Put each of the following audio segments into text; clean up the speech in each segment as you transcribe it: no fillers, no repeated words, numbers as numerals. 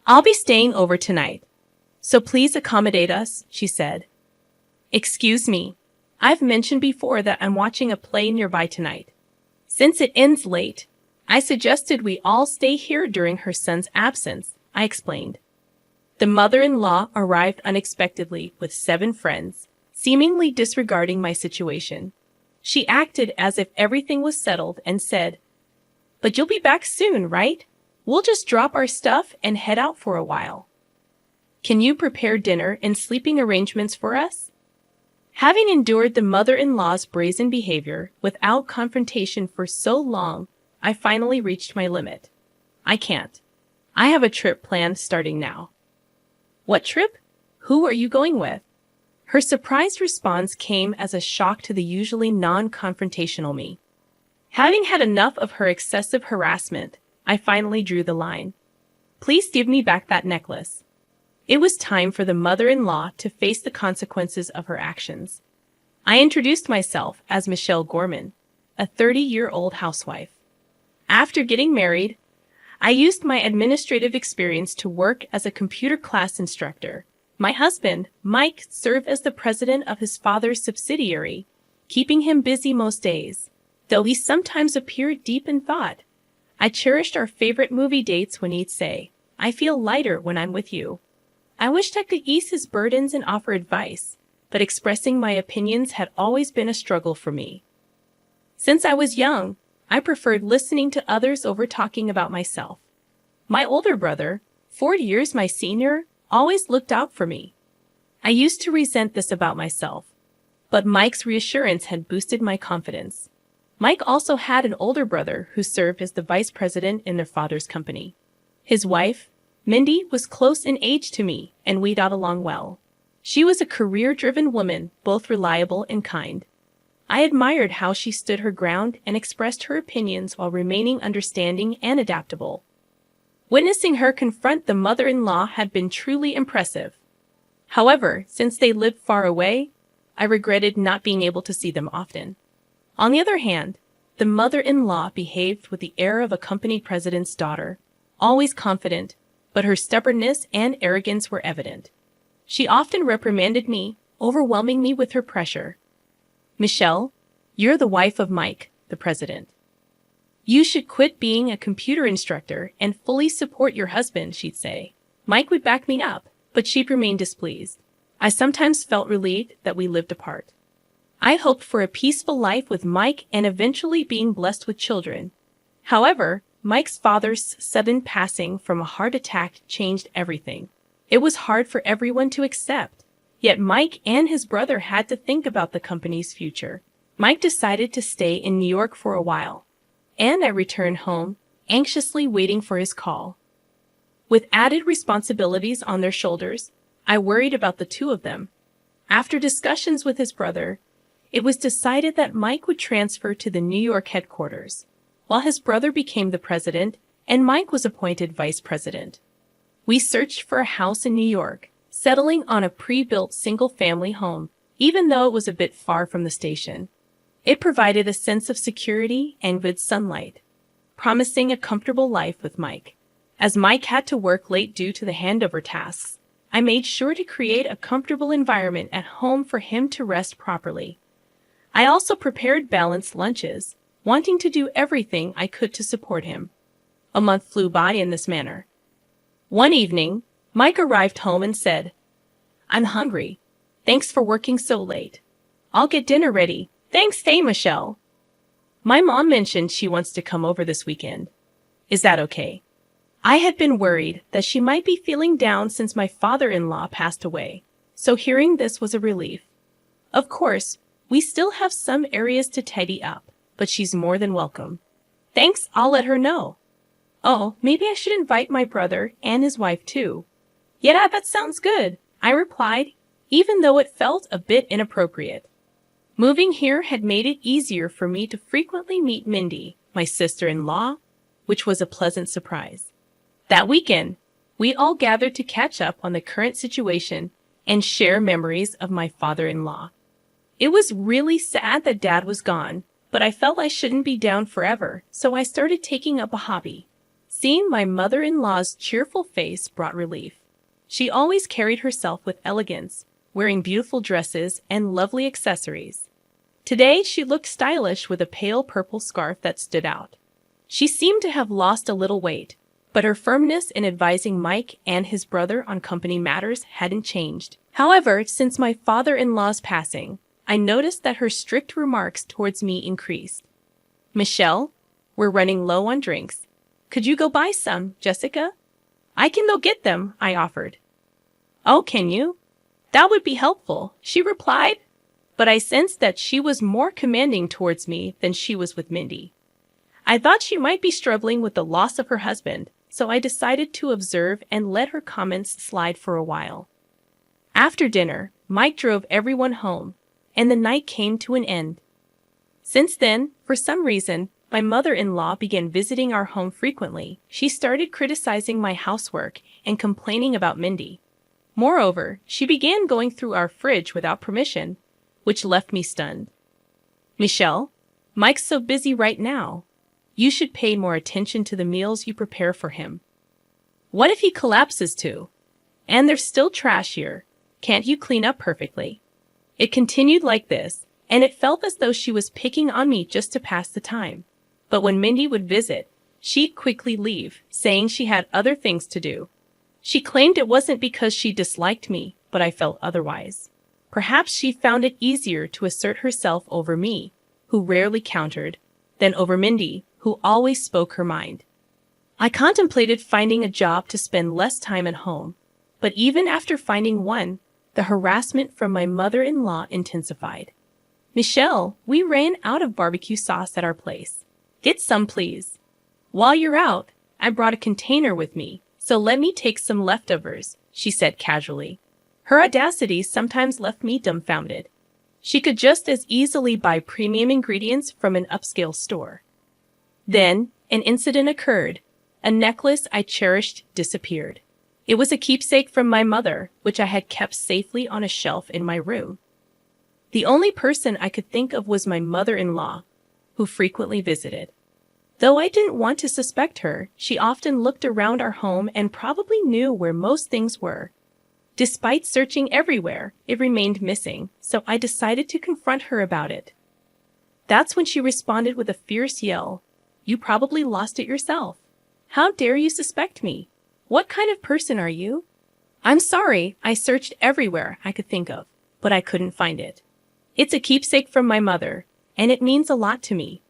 I'll be staying over tonight, so please accommodate us, she said. Excuse me. I've mentioned before that I'm watching a play nearby tonight. Since it ends late, I suggested we all stay here during her son's absence, I explained. The mother-in-law arrived unexpectedly with 7 friends, seemingly disregarding my situation. She acted as if everything was settled and said, "But you'll be back soon, right? We'll just drop our stuff and head out for a while. Can you prepare dinner and sleeping arrangements for us?" Having endured the mother-in-law's brazen behavior without confrontation for so long, I finally reached my limit. I can't. I have a trip planned starting now. What trip? Who are you going with? Her surprised response came as a shock to the usually non-confrontational me. Having had enough of her excessive harassment, I finally drew the line. Please give me back that necklace. It was time for the mother-in-law to face the consequences of her actions. I introduced myself as Michelle Gorman, a 30-year-old housewife. After getting married, I used my administrative experience to work as a computer class instructor. My husband, Mike, served as the president of his father's subsidiary, keeping him busy most days, though he sometimes appeared deep in thought. I cherished our favorite movie dates when he'd say, "I feel lighter when I'm with you." I wished I could ease his burdens and offer advice, but expressing my opinions had always been a struggle for me. Since I was young, I preferred listening to others over talking about myself. My older brother, 4 years my senior, always looked out for me. I used to resent this about myself, but Mike's reassurance had boosted my confidence. Mike also had an older brother who served as the vice president in their father's company. His wife, Mindy, was close in age to me, and we got along well. She was a career-driven woman, both reliable and kind. I admired how she stood her ground and expressed her opinions while remaining understanding and adaptable. Witnessing her confront the mother-in-law had been truly impressive. However, since they lived far away, I regretted not being able to see them often. On the other hand, the mother-in-law behaved with the air of a company president's daughter, always confident, but her stubbornness and arrogance were evident. She often reprimanded me, overwhelming me with her pressure. "Michelle, you're the wife of Mike, the president. You should quit being a computer instructor and fully support your husband," she'd say. Mike would back me up, but she'd remain displeased. I sometimes felt relieved that we lived apart. I hoped for a peaceful life with Mike and eventually being blessed with children. However, Mike's father's sudden passing from a heart attack changed everything. It was hard for everyone to accept. Yet Mike and his brother had to think about the company's future. Mike decided to stay in New York for a while, and I returned home, anxiously waiting for his call. With added responsibilities on their shoulders, I worried about the two of them. After discussions with his brother, it was decided that Mike would transfer to the New York headquarters, while his brother became the president and Mike was appointed vice president. We searched for a house in New York, settling on a pre-built single-family home, even though it was a bit far from the station. It provided a sense of security and good sunlight, promising a comfortable life with Mike. As Mike had to work late due to the handover tasks, I made sure to create a comfortable environment at home for him to rest properly. I also prepared balanced lunches, wanting to do everything I could to support him. A month flew by in this manner. One evening, Mike arrived home and said, "I'm hungry. Thanks for working so late. I'll get dinner ready. Thanks, hey, Michelle. My mom mentioned she wants to come over this weekend. Is that okay?" I had been worried that she might be feeling down since my father-in-law passed away, so hearing this was a relief. Of course, we still have some areas to tidy up, but she's more than welcome. Thanks, I'll let her know. Oh, maybe I should invite my brother and his wife too. Yeah, that sounds good, I replied, even though it felt a bit inappropriate. Moving here had made it easier for me to frequently meet Mindy, my sister-in-law, which was a pleasant surprise. That weekend, we all gathered to catch up on the current situation and share memories of my father-in-law. It was really sad that Dad was gone, but I felt I shouldn't be down forever, so I started taking up a hobby. Seeing my mother-in-law's cheerful face brought relief. She always carried herself with elegance, wearing beautiful dresses and lovely accessories. Today, she looked stylish with a pale purple scarf that stood out. She seemed to have lost a little weight, but her firmness in advising Mike and his brother on company matters hadn't changed. However, since my father-in-law's passing, I noticed that her strict remarks towards me increased. "Michelle, we're running low on drinks. Could you go buy some, Jessica?" "I can go get them," I offered. "Oh, can you? That would be helpful," she replied, but I sensed that she was more commanding towards me than she was with Mindy. I thought she might be struggling with the loss of her husband, so I decided to observe and let her comments slide for a while. After dinner, Mike drove everyone home, and the night came to an end. Since then, for some reason, my mother-in-law began visiting our home frequently. She started criticizing my housework and complaining about Mindy. Moreover, she began going through our fridge without permission, which left me stunned. "Michelle, Mike's so busy right now. You should pay more attention to the meals you prepare for him. What if he collapses too? And there's still trash here. Can't you clean up perfectly?" It continued like this, and it felt as though she was picking on me just to pass the time. But when Mindy would visit, she'd quickly leave, saying she had other things to do. She claimed it wasn't because she disliked me, but I felt otherwise. Perhaps she found it easier to assert herself over me, who rarely countered, than over Mindy, who always spoke her mind. I contemplated finding a job to spend less time at home, but even after finding one, the harassment from my mother-in-law intensified. "Michelle, we ran out of barbecue sauce at our place. Get some, please. While you're out, I brought a container with me, so let me take some leftovers," she said casually. Her audacity sometimes left me dumbfounded. She could just as easily buy premium ingredients from an upscale store. Then, an incident occurred. A necklace I cherished disappeared. It was a keepsake from my mother, which I had kept safely on a shelf in my room. The only person I could think of was my mother-in-law, who frequently visited. Though I didn't want to suspect her, she often looked around our home and probably knew where most things were. Despite searching everywhere, it remained missing, so I decided to confront her about it. That's when she responded with a fierce yell. "You probably lost it yourself. How dare you suspect me? What kind of person are you?" "I'm sorry, I searched everywhere I could think of, but I couldn't find it. It's a keepsake from my mother, and it means a lot to me."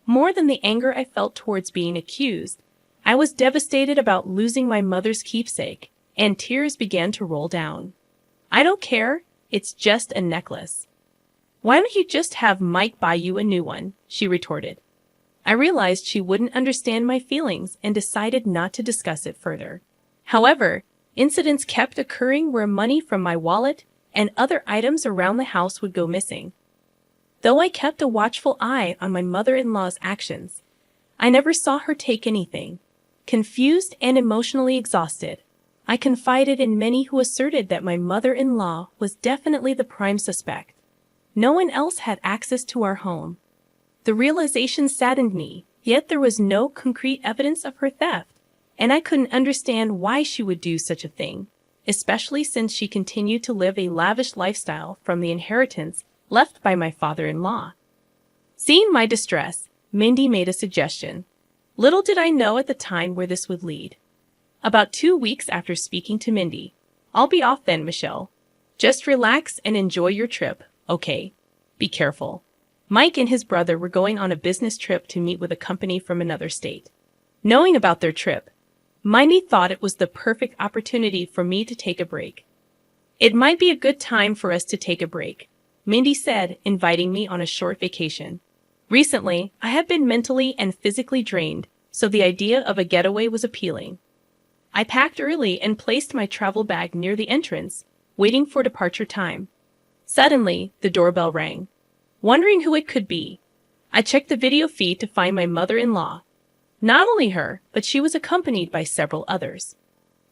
More than the anger I felt towards being accused, I was devastated about losing my mother's keepsake, and tears began to roll down. "I don't care, it's just a necklace." "Why don't you just have Mike buy you a new one?" she retorted. I realized she wouldn't understand my feelings and decided not to discuss it further. However, incidents kept occurring where money from my wallet and other items around the house would go missing. Though I kept a watchful eye on my mother-in-law's actions, I never saw her take anything. Confused and emotionally exhausted, I confided in many who asserted that my mother-in-law was definitely the prime suspect. No one else had access to our home. The realization saddened me, yet there was no concrete evidence of her theft, and I couldn't understand why she would do such a thing, especially since she continued to live a lavish lifestyle from the inheritance left by my father-in-law. Seeing my distress, Mindy made a suggestion. Little did I know at the time where this would lead. About 2 weeks after speaking to Mindy, "I'll be off then, Michelle. Just relax and enjoy your trip, okay? Be careful." Mike and his brother were going on a business trip to meet with a company from another state. Knowing about their trip, Mindy thought it was the perfect opportunity for me to take a break. "It might be a good time for us to take a break," Mindy said, inviting me on a short vacation. Recently, I have been mentally and physically drained, so the idea of a getaway was appealing. I packed early and placed my travel bag near the entrance, waiting for departure time. Suddenly, the doorbell rang. Wondering who it could be, I checked the video feed to find my mother-in-law. Not only her, but she was accompanied by several others.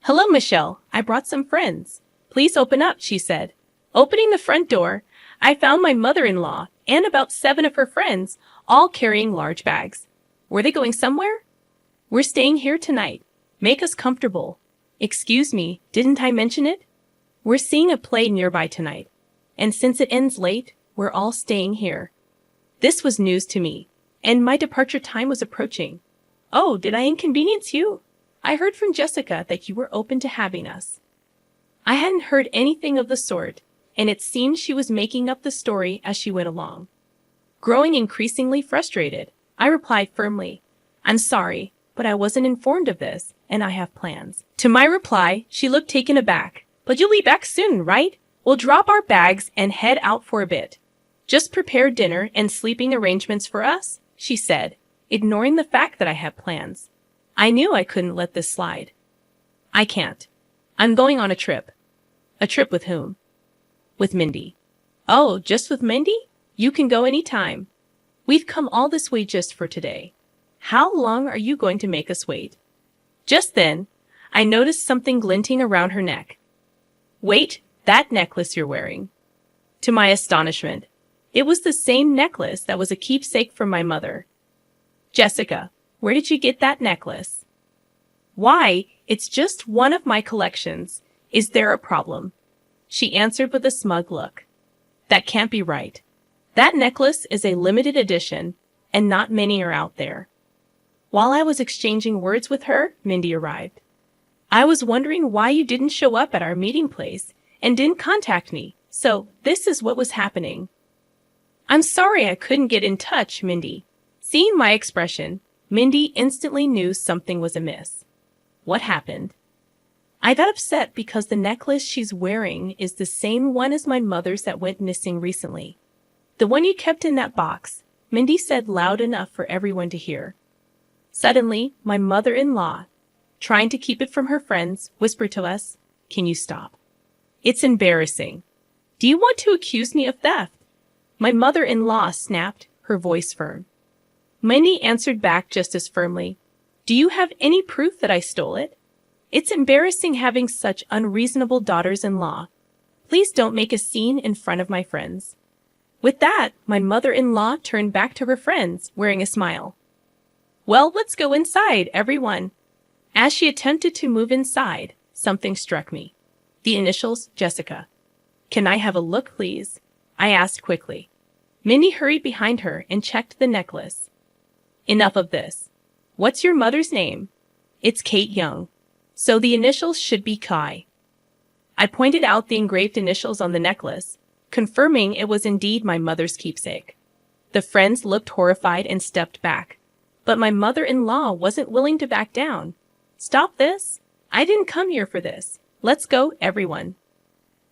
"Hello, Michelle. I brought some friends. Please open up," she said. Opening the front door, I found my mother-in-law and about 7 of her friends, all carrying large bags. Were they going somewhere? We're staying here tonight. Make us comfortable. Excuse me, didn't I mention it? We're seeing a play nearby tonight. And since it ends late, we're all staying here. This was news to me, and my departure time was approaching. Oh, did I inconvenience you? I heard from Jessica that you were open to having us. I hadn't heard anything of the sort, and it seemed she was making up the story as she went along. Growing increasingly frustrated, I replied firmly, I'm sorry, but I wasn't informed of this, and I have plans. To my reply, she looked taken aback. But you'll be back soon, right? We'll drop our bags and head out for a bit. Just prepare dinner and sleeping arrangements for us, she said, ignoring the fact that I had plans. I knew I couldn't let this slide. I can't. I'm going on a trip. A trip with whom? With Mindy. Oh, just with Mindy? You can go any time. We've come all this way just for today. How long are you going to make us wait? Just then, I noticed something glinting around her neck. Wait, that necklace you're wearing. To my astonishment, it was the same necklace that was a keepsake from my mother. Jessica, where did you get that necklace? Why, it's just one of my collections. Is there a problem? She answered with a smug look. That can't be right. That necklace is a limited edition, and not many are out there. While I was exchanging words with her, Mindy arrived. I was wondering why you didn't show up at our meeting place and didn't contact me, so this is what was happening. I'm sorry I couldn't get in touch, Mindy. Seeing my expression, Mindy instantly knew something was amiss. What happened? I got upset because the necklace she's wearing is the same one as my mother's that went missing recently. The one you kept in that box, Mindy said loud enough for everyone to hear. Suddenly, my mother-in-law, trying to keep it from her friends, whispered to us, Can you stop? It's embarrassing. Do you want to accuse me of theft? My mother-in-law snapped, her voice firm. Mindy answered back just as firmly, Do you have any proof that I stole it? It's embarrassing having such unreasonable daughters-in-law. Please don't make a scene in front of my friends. With that, my mother-in-law turned back to her friends, wearing a smile. Well, let's go inside, everyone. As she attempted to move inside, something struck me. The initials, Jessica. Can I have a look, please? I asked quickly. Mindy hurried behind her and checked the necklace. Enough of this. What's your mother's name? It's Kate Young. So the initials should be Kai. I pointed out the engraved initials on the necklace, confirming it was indeed my mother's keepsake. The friends looked horrified and stepped back. But my mother-in-law wasn't willing to back down. Stop this. I didn't come here for this. Let's go, everyone.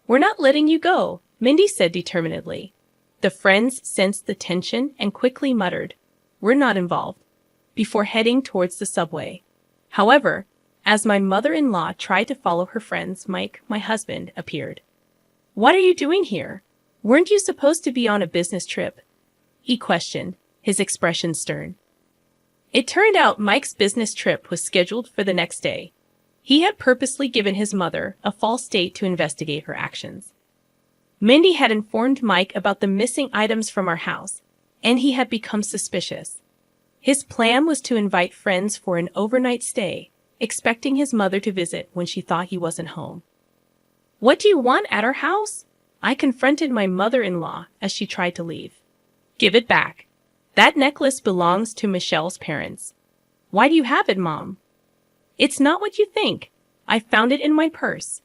We're not letting you go, Mindy said determinedly. The friends sensed the tension and quickly muttered, We're not involved, before heading towards the subway. However, as my mother-in-law tried to follow her friends, Mike, my husband, appeared. What are you doing here? Weren't you supposed to be on a business trip? He questioned, his expression stern. It turned out Mike's business trip was scheduled for the next day. He had purposely given his mother a false date to investigate her actions. Mindy had informed Mike about the missing items from our house, and he had become suspicious. His plan was to invite friends for an overnight stay, expecting his mother to visit when she thought he wasn't home. What do you want at our house? I confronted my mother-in-law as she tried to leave. Give it back. That necklace belongs to Michelle's parents. Why do you have it, Mom? It's not what you think. I found it in my purse.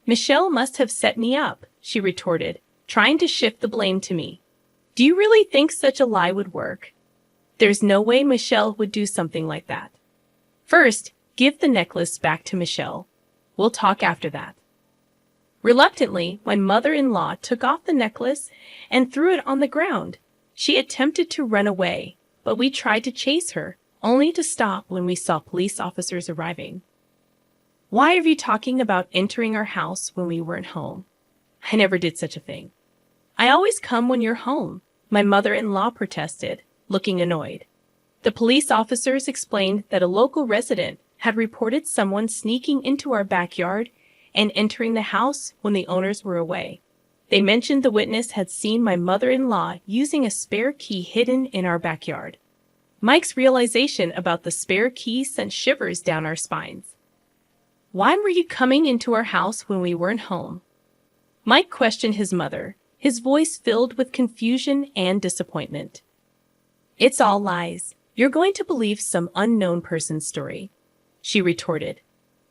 Michelle must have set me up, she retorted, trying to shift the blame to me. Do you really think such a lie would work? There's no way Michelle would do something like that. First, give the necklace back to Michelle. We'll talk after that. Reluctantly, my mother-in-law took off the necklace and threw it on the ground. She attempted to run away, but we tried to chase her, only to stop when we saw police officers arriving. Why are you talking about entering our house when we weren't home? I never did such a thing. I always come when you're home, my mother-in-law protested, looking annoyed. The police officers explained that a local resident had reported someone sneaking into our backyard and entering the house when the owners were away. They mentioned the witness had seen my mother-in-law using a spare key hidden in our backyard. Mike's realization about the spare key sent shivers down our spines. Why were you coming into our house when we weren't home? Mike questioned his mother, his voice filled with confusion and disappointment. It's all lies. You're going to believe some unknown person's story, she retorted.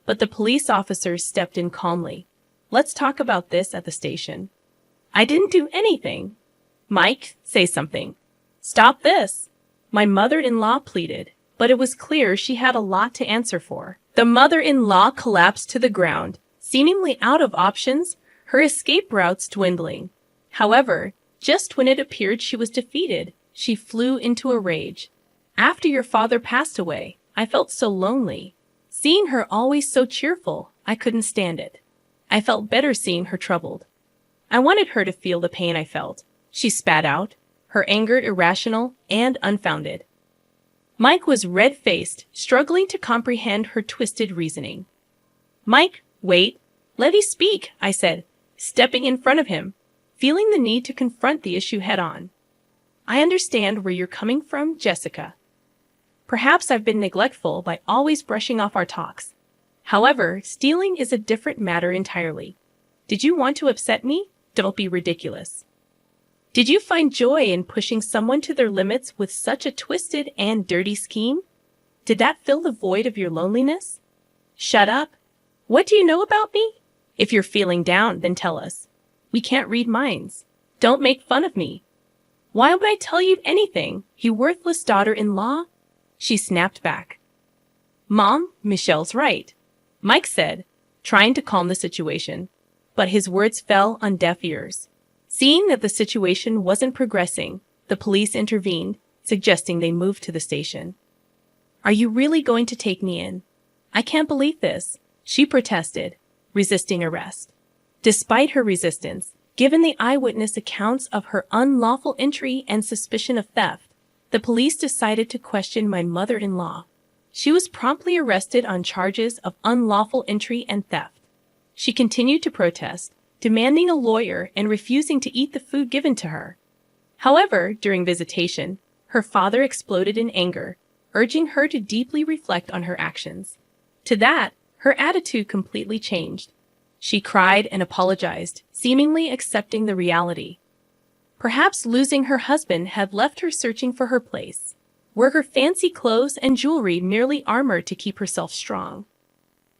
But the police officer stepped in calmly. Let's talk about this at the station. I didn't do anything. Mike, say something. Stop this. My mother-in-law pleaded, but it was clear she had a lot to answer for. The mother-in-law collapsed to the ground, seemingly out of options, her escape routes dwindling. However, just when it appeared she was defeated, she flew into a rage. After your father passed away, I felt so lonely. Seeing her always so cheerful, I couldn't stand it. I felt better seeing her troubled. I wanted her to feel the pain I felt. She spat out, her anger irrational and unfounded. Mike was red-faced, struggling to comprehend her twisted reasoning. Mike, wait. Let me speak, I said, stepping in front of him, feeling the need to confront the issue head-on. I understand where you're coming from, Jessica. Perhaps I've been neglectful by always brushing off our talks. However, stealing is a different matter entirely. Did you want to upset me? Don't be ridiculous. Did you find joy in pushing someone to their limits with such a twisted and dirty scheme? Did that fill the void of your loneliness? Shut up. What do you know about me? If you're feeling down, then tell us. We can't read minds. Don't make fun of me. Why would I tell you anything, you worthless daughter-in-law? She snapped back. Mom, Michelle's right, Mike said, trying to calm the situation, but his words fell on deaf ears. Seeing that the situation wasn't progressing, the police intervened, suggesting they move to the station. Are you really going to take me in? I can't believe this, she protested, resisting arrest. Despite her resistance, given the eyewitness accounts of her unlawful entry and suspicion of theft, the police decided to question my mother-in-law. She was promptly arrested on charges of unlawful entry and theft. She continued to protest, demanding a lawyer and refusing to eat the food given to her. However, during visitation, her father exploded in anger, urging her to deeply reflect on her actions. To that, her attitude completely changed. She cried and apologized, seemingly accepting the reality. Perhaps losing her husband had left her searching for her place. Were her fancy clothes and jewelry merely armor to keep herself strong?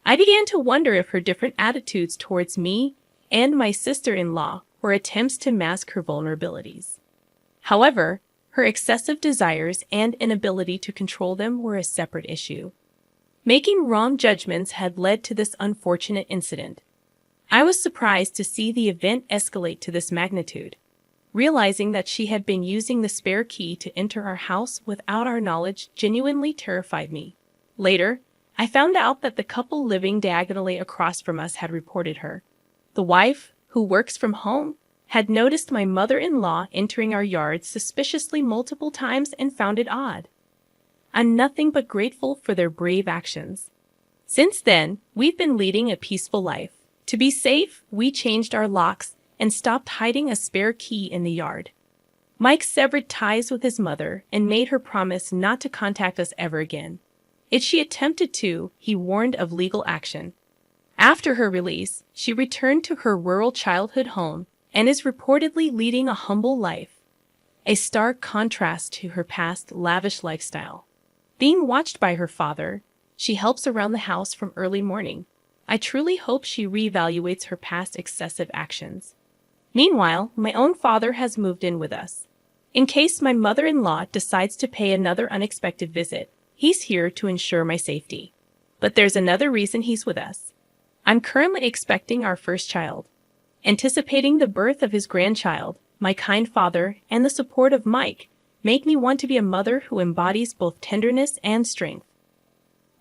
I began to wonder if her different attitudes towards me and my sister-in-law were attempts to mask her vulnerabilities. However, her excessive desires and inability to control them were a separate issue. Making wrong judgments had led to this unfortunate incident. I was surprised to see the event escalate to this magnitude. Realizing that she had been using the spare key to enter our house without our knowledge genuinely terrified me. Later, I found out that the couple living diagonally across from us had reported her. The wife, who works from home, had noticed my mother-in-law entering our yard suspiciously multiple times and found it odd. I'm nothing but grateful for their brave actions. Since then, we've been leading a peaceful life. To be safe, we changed our locks and stopped hiding a spare key in the yard. Mike severed ties with his mother and made her promise not to contact us ever again. If she attempted to, he warned of legal action. After her release, she returned to her rural childhood home and is reportedly leading a humble life, a stark contrast to her past lavish lifestyle. Being watched by her father, she helps around the house from early morning. I truly hope she reevaluates her past excessive actions. Meanwhile, my own father has moved in with us. In case my mother-in-law decides to pay another unexpected visit, he's here to ensure my safety. But there's another reason he's with us. I'm currently expecting our first child. Anticipating the birth of his grandchild, my kind father and the support of Mike make me want to be a mother who embodies both tenderness and strength.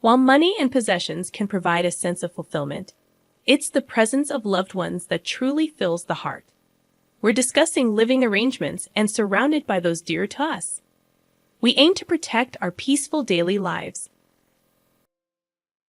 While money and possessions can provide a sense of fulfillment, it's the presence of loved ones that truly fills the heart. We're discussing living arrangements and surrounded by those dear to us. We aim to protect our peaceful daily lives,